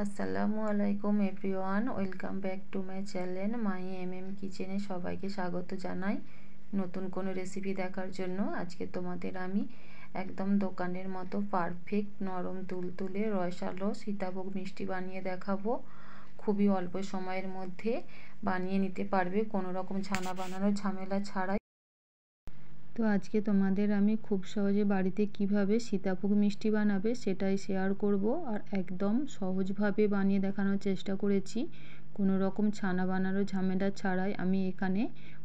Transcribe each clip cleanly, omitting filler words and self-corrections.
আসসালামু আলাইকুম everyone, welcome back to my channel my কিচেনে সবাইকে স্বাগত জানাই নতুন কোনো রেসিপি দেখার জন্য। আজকে তোমাদের আমি একদম দোকানের মতো পারফেক্ট নরম তুলতুলে রসালো সীতাভোগ মিষ্টি বানিয়ে দেখাবো। খুবই অল্প সময়ের মধ্যে বানিয়ে নিতে পারবে, কোনো রকম ছানা বানানোর ঝামেলা ছাড়াই। তো আজকে তোমাদের আমি খুব সহজে বাড়িতে কিভাবে সীতাভোগ মিষ্টি বানাবে সেটাই শেয়ার করব, আর একদম সহজভাবে বানিয়ে দেখানোর চেষ্টা করেছি। কোনো রকম ছানা বানানোর ঝামেলা ছাড়াই আমি এখানে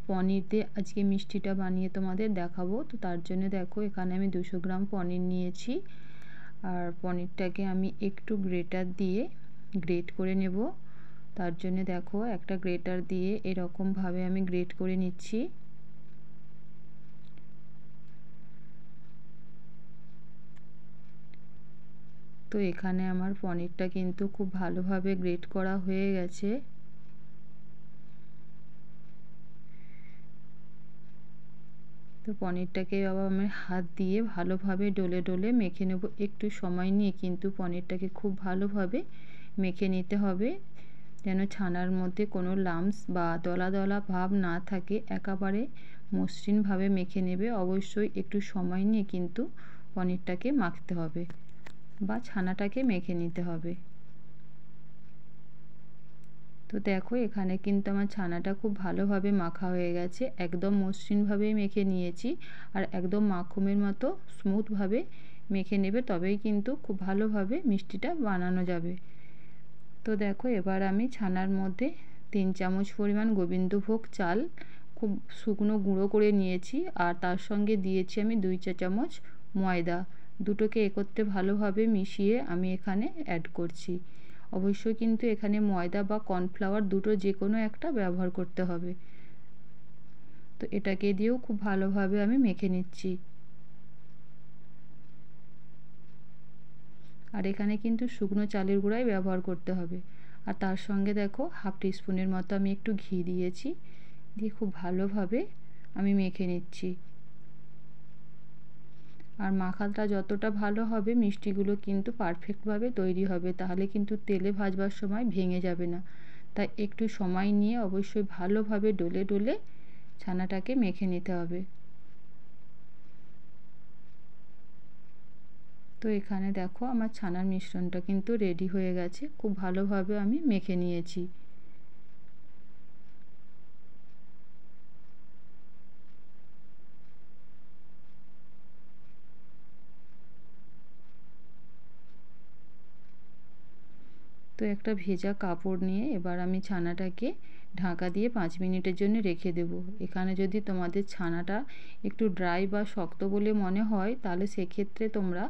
পনির দিয়ে আজকে মিষ্টিটা বানিয়ে তোমাদের দেখাবো। তো তার জন্য দেখো এখানে আমি 200 গ্রাম পনির নিয়েছি, আর পনিরটাকে আমি একটু গ্রেটার দিয়ে গ্রেট করে নেব। তার জন্য দেখো একটা গ্রেটার দিয়ে এরকমভাবে আমি গ্রেট করে নিচ্ছি। তো এখানে আমার পনিরটা কিন্তু খুব ভালোভাবে গ্রেট করা হয়ে গেছে। তো পনিরটাকে আবার আমি হাত দিয়ে ভালোভাবে ডলে ডলে মেখে নেব। একটু সময় নিয়ে কিন্তু পনিরটাকে খুব ভালোভাবে মেখে নিতে হবে, যেন ছানার মধ্যে কোনো লাম্পস বা দলা দলা ভাব না থাকে। একেবারে মসৃণভাবে মেখে নেবে। অবশ্যই একটু সময় নিয়ে কিন্তু পনিরটাকে মাখতে হবে বা ছানাটাকে মেখে নিতে হবে। তো দেখো এখানে কিন্তু আমার ছানাটা খুব ভালোভাবে মাখা হয়ে গেছে, একদম মসৃণভাবে মেখে নিয়েছি। আর একদম মাখনের মতো স্মুথভাবে মেখে নেবে, তবেই কিন্তু খুব ভালোভাবে মিষ্টিটা বানানো যাবে। তো দেখো এবার আমি ছানার মধ্যে 3 চামচ পরিমাণ গোবিন্দভোগ চাল খুব শুকনো গুঁড়ো করে নিয়েছি, আর তার সঙ্গে দিয়েছি আমি 2 চা চামচ ময়দা। দুটোকে একত্রে ভালোভাবে মিশিয়ে আমি এখানে অ্যাড করছি। অবশ্যই কিন্তু এখানে ময়দা বা কর্নফ্লাওয়ার দুটো যে কোনো একটা ব্যবহার করতে হবে। তো এটাকে দিয়েও খুব ভালোভাবে আমি মেখে নিচ্ছি। আর এখানে কিন্তু শুকনো চালের গুঁড়াই ব্যবহার করতে হবে। আর তার সঙ্গে দেখো হাফ টিস্পুনের মতো আমি একটু ঘি দিয়েছি, দিয়ে খুব ভালোভাবে আমি মেখে নিচ্ছি। আর মাখাটা যতটা ভালো হবে মিষ্টিগুলো কিন্তু পারফেক্টভাবে তৈরি হবে, তাহলে কিন্তু তেলে ভাজবার সময় ভেঙে যাবে না। তাই একটু সময় নিয়ে অবশ্যই ভালোভাবে ডলে ডলে ছানাটাকে মেখে নিতে হবে। তো এখানে দেখো আমার ছানার মিশ্রণটা কিন্তু রেডি হয়ে গেছে, খুব ভালোভাবে আমি মেখে নিয়েছি। তো একটা ভেজা কাপড় নিয়ে এবার আমি ছানাটাকে ঢাকা দিয়ে 5 মিনিটের জন্য রেখে দেব। এখানে যদি তোমাদের ছানাটা একটু ড্রাই বা শক্ত বলে মনে হয়, তাহলে সেক্ষেত্রে তোমরা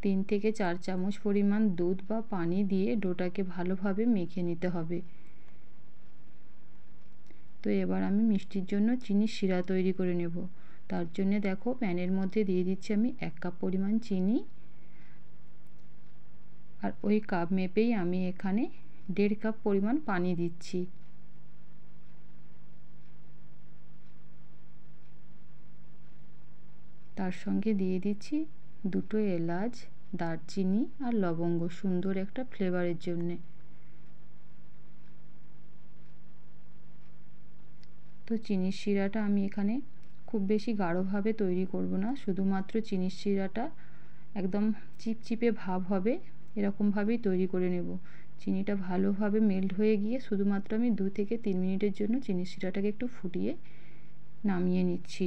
3 থেকে 4 চামচ পরিমাণ দুধ বা পানি দিয়ে ডোটাকে ভালোভাবে মেখে নিতে হবে। তো এবার আমি মিষ্টির জন্য চিনির শিরা তৈরি করে নেব। তার জন্য দেখো প্যানের মধ্যে দিয়ে দিচ্ছি আমি 1 কাপ পরিমাণ চিনি, আর ওই কাপ মেপেই আমি এখানে 1.5 কাপ পরিমাণ পানি দিচ্ছি। তার সঙ্গে দিয়ে দিচ্ছি 2টো এলাচ, দারচিনি আর লবঙ্গ, সুন্দর একটা ফ্লেভারের জন্যে। তো চিনির শিরাটা আমি এখানে খুব বেশি গাঢ়ভাবে তৈরি করব না, শুধুমাত্র চিনির শিরাটা একদম চিপচিপে ভাব হবে এরকমভাবেই তৈরি করে নেব। চিনিটা ভালোভাবে মেল্ট হয়ে গিয়ে শুধুমাত্র আমি 2 থেকে 3 মিনিটের জন্য চিনির শিরাটাকে একটু ফুটিয়ে নামিয়ে নিচ্ছি।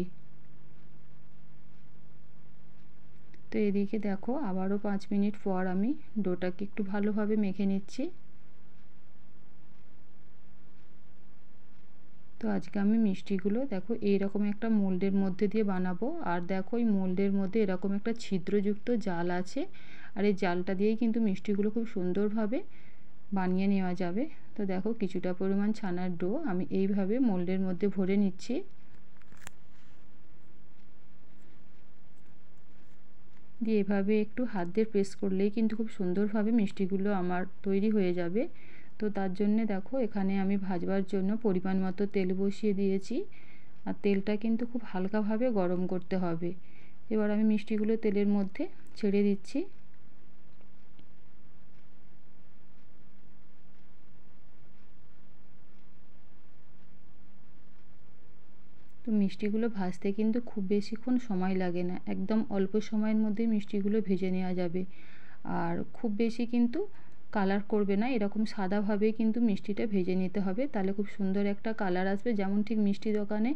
তো এদিকে দেখো আবারও 5 মিনিট পর আমি ডোটাকে একটু ভালোভাবে মেখে নিচ্ছি। তো আজকে আমি মিষ্টিগুলো দেখো এইরকম একটা মোল্ডের মধ্যে দিয়ে বানাবো, আর দেখো এই মোল্ডের মধ্যে এরকম একটা ছিদ্রযুক্ত জাল আছে, আর এই জালটা দিয়েই কিন্তু মিষ্টিগুলো খুব সুন্দরভাবে বানিয়ে নেওয়া যাবে। তো দেখো কিছুটা পরিমাণ ছানার ডো আমি এইভাবে মোল্ডের মধ্যে ভরে নিচ্ছি। দিয়ে এভাবে একটু হাত দিয়ে প্রেস করলেই কিন্তু খুব সুন্দরভাবে মিষ্টিগুলো আমার তৈরি হয়ে যাবে। তো তার জন্যে দেখো এখানে আমি ভাজবার জন্য পরিমাণ মতো তেল বসিয়ে দিয়েছি, আর তেলটা কিন্তু খুব হালকাভাবে গরম করতে হবে। এবার আমি মিষ্টিগুলো তেলের মধ্যে ছেড়ে দিচ্ছি। তো মিষ্টিগুলো ভাজতে কিন্তু খুব বেশিক্ষণ সময় লাগে না, একদম অল্প সময়ের মধ্যে মিষ্টিগুলো ভেজে নেওয়া যাবে। আর খুব বেশি কিন্তু কালার করবে না, এরকম সাদাভাবেই কিন্তু মিষ্টিটা ভেজে নিতে হবে, তাহলে খুব সুন্দর একটা কালার আসবে। যেমন ঠিক মিষ্টি দোকানে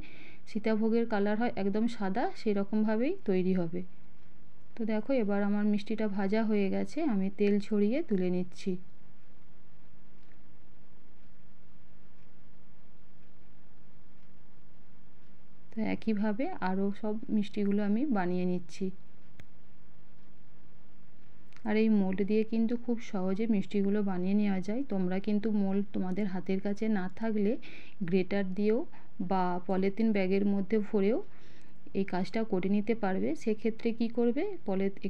সীতাভোগের কালার হয় একদম সাদা, সেরকমভাবেই তৈরি হবে। তো দেখো এবার আমার মিষ্টিটা ভাজা হয়ে গেছে, আমি তেল ছড়িয়ে তুলে নিচ্ছি। তো একইভাবে আরও সব মিষ্টিগুলো আমি বানিয়ে নিচ্ছি। আর এই মোল্ড দিয়ে কিন্তু খুব সহজে মিষ্টিগুলো বানিয়ে নেওয়া যায়। তোমরা কিন্তু মোল্ড তোমাদের হাতের কাছে না থাকলে গ্রেটার দিয়েও বা পলিথিন ব্যাগের মধ্যে ভরেও এই কাজটা করে নিতে পারবে। সেক্ষেত্রে কি করবে,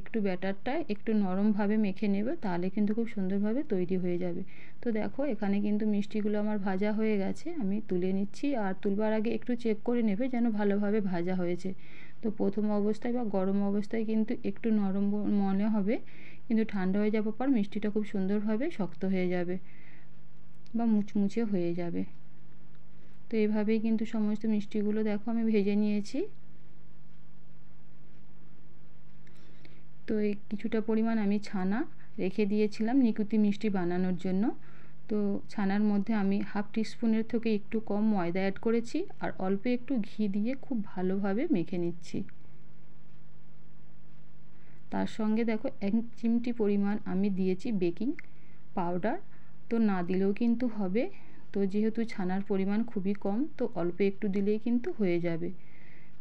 একটু ব্যাটারটা একটু নরমভাবে মেখে নেবে, তাহলে কিন্তু খুব সুন্দরভাবে তৈরি হয়ে যাবে। তো দেখো এখানে কিন্তু মিষ্টিগুলো আমার ভাজা হয়ে গেছে, আমি তুলে নিচ্ছি। আর তুলবার আগে একটু চেক করে নেবে যেন ভালোভাবে ভাজা হয়েছে। তো প্রথম অবস্থায় বা গরম অবস্থায় কিন্তু একটু নরম মনে হবে, কিন্তু ঠান্ডা হয়ে যাওয়ার পর মিষ্টিটা খুব সুন্দরভাবে শক্ত হয়ে যাবে বা মুচমুচে হয়ে যাবে। তো এইভাবেই কিন্তু সমস্ত মিষ্টিগুলো দেখো আমি ভেজে নিয়েছি। তো এই কিছুটা পরিমাণ আমি ছানা রেখে দিয়েছিলাম নিকুতি মিষ্টি বানানোর জন্য। তো ছানার মধ্যে আমি হাফ টিস্পুনের থেকে একটু কম ময়দা অ্যাড করেছি আর অল্প একটু ঘি দিয়ে খুব ভালোভাবে মেখে নিচ্ছি। তার সঙ্গে দেখো 1 চিমটি পরিমাণ আমি দিয়েছি বেকিং পাউডার। তো না দিলেও কিন্তু হবে, তো যেহেতু ছানার পরিমাণ খুবই কম, তো অল্প একটু দিলেই কিন্তু হয়ে যাবে।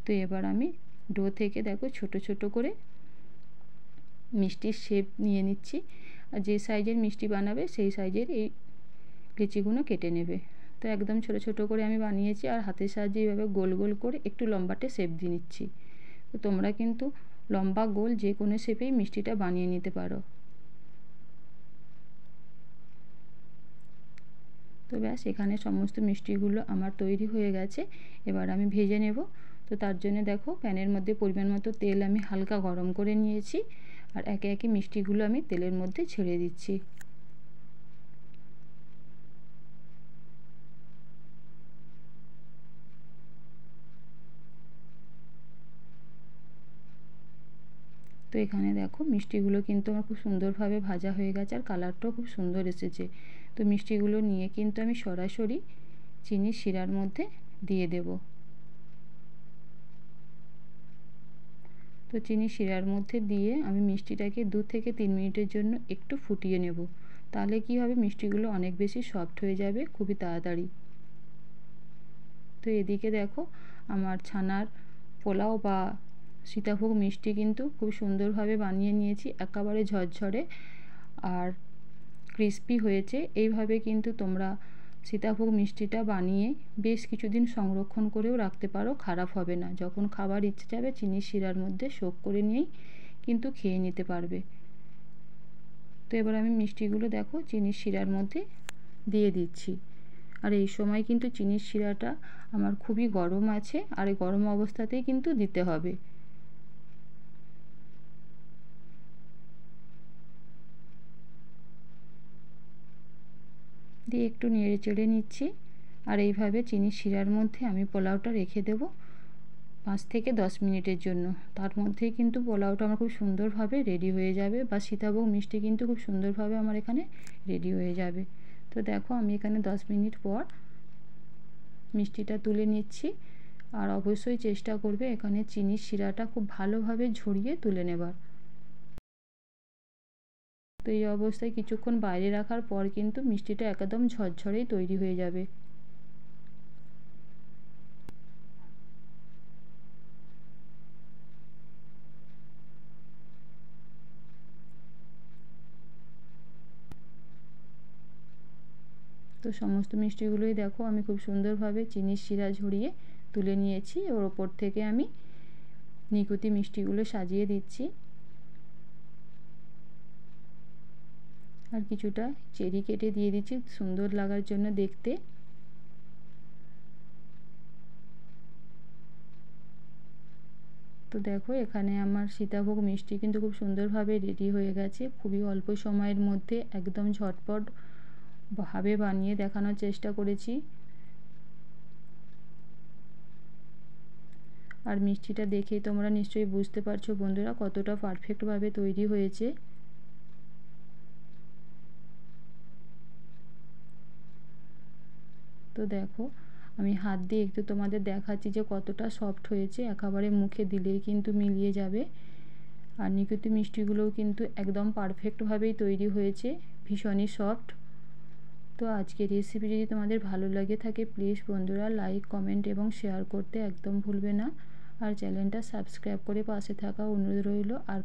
তো এবার আমি ডো থেকে দেখো ছোট ছোট করে মিষ্টির শেপ নিয়ে নিচ্ছি। আর যে সাইজের মিষ্টি বানাবে সেই সাইজের এই লিচিগুলো কেটে নেবে। তো একদম ছোট ছোট করে আমি বানিয়েছি আর হাতের সাহায্যে এইভাবে গোল গোল করে একটু লম্বাটে শেপ দিয়ে নিচ্ছি। তো তোমরা কিন্তু লম্বা গোল যে কোনো শেপেই মিষ্টিটা বানিয়ে নিতে পারো। তো ব্যাস এখানে সমস্ত মিষ্টিগুলো আমার তৈরি হয়ে গেছে, এবার আমি ভেজে নেব। তো তার জন্য দেখো প্যানের মধ্যে পরিমাণ মতো তেল আমি হালকা গরম করে নিয়েছি আর একে একে মিষ্টিগুলো আমি তেলের মধ্যে ছেড়ে দিচ্ছি। তো এখানে দেখো মিষ্টিগুলো কিন্তু আমার খুব সুন্দরভাবে ভাজা হয়ে গেছে আর কালারটাও খুব সুন্দর এসেছে। তো মিষ্টিগুলো নিয়ে কিন্তু আমি সরাসরি চিনির শিরার মধ্যে দিয়ে দেব। তো চিনির শিরার মধ্যে দিয়ে আমি মিষ্টিটাকে 2 থেকে 3 মিনিটের জন্য একটু ফুটিয়ে নেব, তাহলে কি হবে মিষ্টিগুলো অনেক বেশি সফট হয়ে যাবে খুবই তাড়াতাড়ি। তো এদিকে দেখো আমার ছানার পোলাও বা সীতাভোগ মিষ্টি কিন্তু খুব সুন্দরভাবে বানিয়ে নিয়েছি, একেবারে ঝরঝরে আর ক্রিস্পি হয়েছে। এইভাবে কিন্তু তোমরা সীতাভোগ মিষ্টিটা বানিয়ে বেশ কিছুদিন সংরক্ষণ করেও রাখতে পারো, খারাপ হবে না। যখন খাবার ইচ্ছে যাবে চিনির শিরার মধ্যে শোক করে নিয়েই কিন্তু খেয়ে নিতে পারবে। তো এবার আমি মিষ্টিগুলো দেখো চিনির শিরার মধ্যে দিয়ে দিচ্ছি। আর এই সময় কিন্তু চিনির শিরাটা আমার খুবই গরম আছে আর এই গরম অবস্থাতেই কিন্তু দিতে হবে। দিয়ে একটু নেড়ে চেড়ে নিচ্ছি আর এইভাবে চিনির শিরার মধ্যে আমি পোলাওটা রেখে দেব 5 থেকে 10 মিনিটের জন্য। তার মধ্যেই কিন্তু পোলাওটা আমার খুব সুন্দরভাবে রেডি হয়ে যাবে বা সীতাভোগ মিষ্টি কিন্তু খুব সুন্দরভাবে আমার এখানে রেডি হয়ে যাবে। তো দেখো আমি এখানে 10 মিনিট পর মিষ্টিটা তুলে নিচ্ছি আর অবশ্যই চেষ্টা করবে এখানে চিনির শিরাটা খুব ভালোভাবে ঝরিয়ে তুলে নেবার। তো এই অবস্থায় কিছুক্ষণ বাইরে রাখার পর কিন্তু মিষ্টিটা একদম ঝরঝরেই তৈরি হয়ে যাবে। তো সমস্ত মিষ্টিগুলোই দেখো আমি খুব সুন্দরভাবে চিনির শিরা ঝরিয়ে তুলে নিয়েছি। ওর ওপর থেকে আমি নিকুতি মিষ্টিগুলো সাজিয়ে দিচ্ছি আর কিছুটা চেরি কেটে দিয়ে দিচ্ছি সুন্দর লাগার জন্য দেখতে। তো দেখো এখানে আমার সীতাভোগ মিষ্টি কিন্তু খুব সুন্দরভাবে রেডি হয়ে গেছে, খুবই অল্প সময়ের মধ্যে একদম ঝটপট ভাবে বানিয়ে দেখানোর চেষ্টা করেছি। আর মিষ্টিটা দেখেই তোমরা নিশ্চয়ই বুঝতে পারছো বন্ধুরা কতটা পারফেক্টভাবে তৈরি হয়েছে। তো দেখো আমি হাত দিয়ে একটু তোমাদের দেখাচ্ছি যে কতটা সফট হয়েছে, একেবারে মুখে দিলেই কিন্তু মিলিয়ে যাবে। আর নিকুতি মিষ্টিগুলোও কিন্তু একদম পারফেক্টভাবেই তৈরি হয়েছে, ভীষণই সফট। তো আজকের রেসিপি যদি তোমাদের ভালো লাগে থাকে প্লিজ বন্ধুরা লাইক কমেন্ট এবং শেয়ার করতে একদম ভুলবে না। আর চ্যানেলটা সাবস্ক্রাইব করে পাশে থাকা অনুরোধ রইল। আর